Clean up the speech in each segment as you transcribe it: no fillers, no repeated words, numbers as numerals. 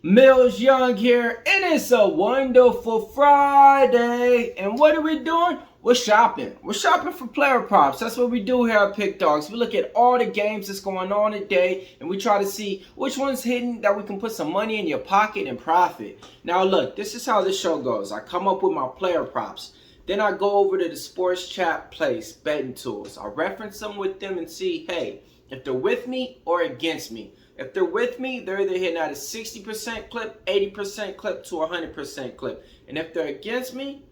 Millz Young here, and it's a wonderful Friday. And what are we doing? We're shopping. We're shopping for player props. That's what we do here at Pick Dawgz. We look at all the games that's going on today, and we try to see which one's hidden that we can put some money in your pocket and profit. Now look, this is how this show goes. I come up with my player props. Then I go over to the sports chat place, betting tools. I reference them with them and see, hey, if they're with me or against me. If they're with me, they're either hitting at a 60% clip, 80% clip to 100% clip. And if they're against me,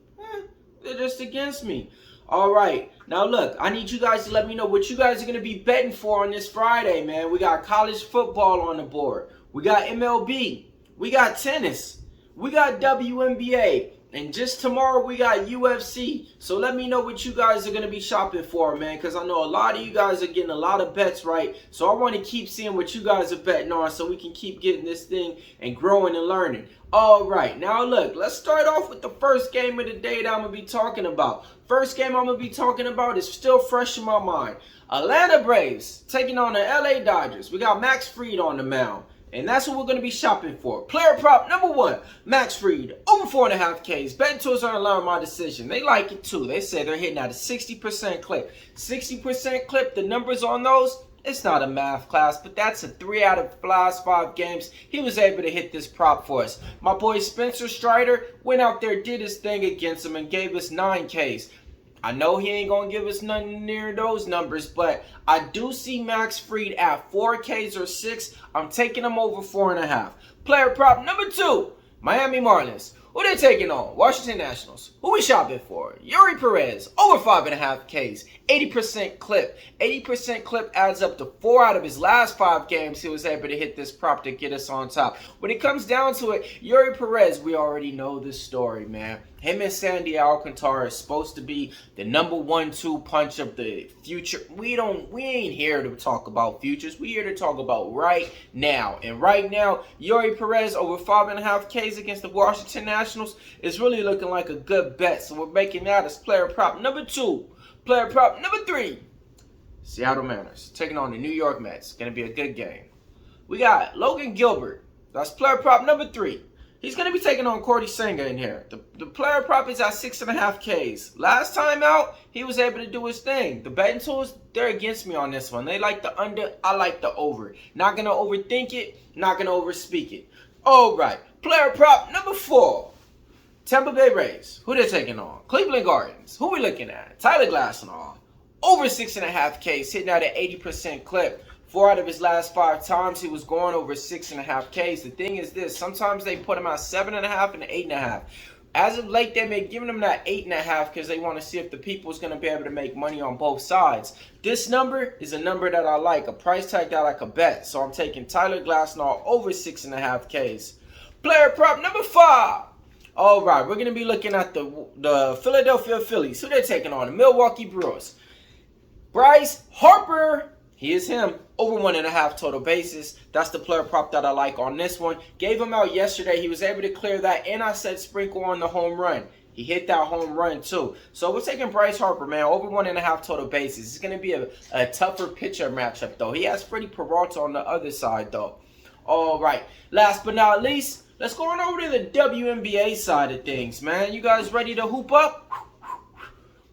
they're just against me. All right. Now, look, I need you guys to let me know what you guys are going to be betting for on this Friday, man. We got college football on the board. We got MLB. We got tennis. We got WNBA. And just tomorrow, we got UFC. So let me know what you guys are going to be shopping for, man. Because I know a lot of you guys are getting a lot of bets right. So I want to keep seeing what you guys are betting on so we can keep getting this thing and growing and learning. All right. Now, look, let's start off with the first game of the day that I'm going to be talking about. First game I'm going to be talking about is still fresh in my mind. Atlanta Braves taking on the LA Dodgers. We got Max Fried on the mound. And that's what we're going to be shopping for. Player prop number one, Max Fried, over 4.5 Ks. Betting tools aren't allowing my decision. They like it too. They say they're hitting at a 60% clip. 60% clip, the numbers on those, it's not a math class, but that's a 3 out of the last 5 games. He was able to hit this prop for us. My boy Spencer Strider went out there, did his thing against him, and gave us 9 Ks. I know he ain't going to give us nothing near those numbers, but I do see Max Fried at 4 Ks or 6. I'm taking him over 4.5. Player prop number 2, Miami Marlins. Who they taking on? Washington Nationals. Who we shopping for? Eury Perez, over 5.5 Ks. 80% clip. 80% clip adds up to 4 out of his last 5 games. He was able to hit this prop to get us on top. When it comes down to it, Eury Perez, we already know this story, man. Him and Sandy Alcantara is supposed to be the number 1-2 punch of the future. We ain't here to talk about futures. We here to talk about right now. And right now, Eury Perez over 5.5 Ks against the Washington Nationals is really looking like a good bet. So we're making that as player prop number 2. Player prop number 3, Seattle Mariners taking on the New York Mets. Going to be a good game. We got Logan Gilbert. That's player prop number 3. He's going to be taking on Cordy Senga in here. The player prop is at 6.5 Ks. Last time out, he was able to do his thing. The betting tools, they're against me on this one. They like the under, I like the over. Not going to overthink it, not going to overspeak it. All right, player prop number 4. Tampa Bay Rays. Who they taking on? Cleveland Guardians. Who we looking at? Tyler Glasnow. Over 6.5 Ks, hitting at an 80% clip. 4 out of his last 5 times, he was going over 6.5 Ks. The thing is this, sometimes they put him at 7.5 and 8.5. As of late, they've been giving him that 8.5 because they want to see if the people's going to be able to make money on both sides. This number is a number that I like, a price tag that I could bet. So I'm taking Tyler Glasnow over 6.5 Ks. Player prop number 5. All right, we're going to be looking at the Philadelphia Phillies. Who they're taking on? The Milwaukee Brewers. Bryce Harper. He is him. Over 1.5 total bases. That's the player prop that I like on this one. Gave him out yesterday. He was able to clear that. And I said sprinkle on the home run. He hit that home run too. So we're taking Bryce Harper, man. Over 1.5 total bases. It's going to be a tougher pitcher matchup, though. He has Freddie Peralta on the other side, though. All right. Last but not least, let's go on over to the WNBA side of things, man. You guys ready to hoop up?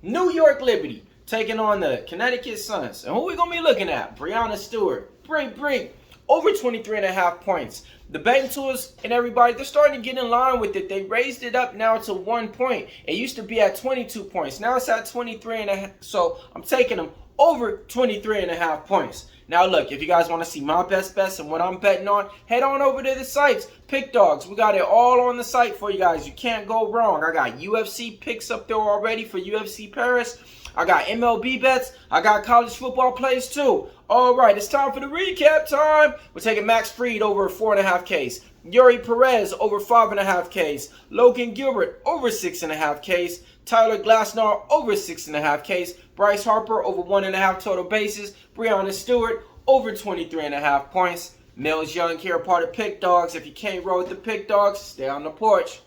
New York Liberty taking on the Connecticut Suns. And who we going to be looking at? Breanna Stewart. Brink. Over 23.5 points. The betting tools and everybody, they're starting to get in line with it. They raised it up now to 1 point. It used to be at 22 points. Now it's at 23.5. So I'm taking them over 23.5 points. Now look, if you guys want to see my best bets and what I'm betting on, head on over to the sites. Pick Dawgz. We got it all on the site for you guys. You can't go wrong. I got UFC picks up there already for UFC Paris. I got MLB bets. I got college football plays too. All right, it's time for the recap time. We're taking Max Fried over 4.5 Ks. Eury Perez over 5.5 Ks. Logan Gilbert over 6.5 Ks. Tyler Glasnow over 6.5 Ks. Bryce Harper over 1.5 total bases. Breanna Stewart over 23.5 points. Millz Young here, part of Pick Dawgz. If you can't roll with the Pick Dawgz, stay on the porch.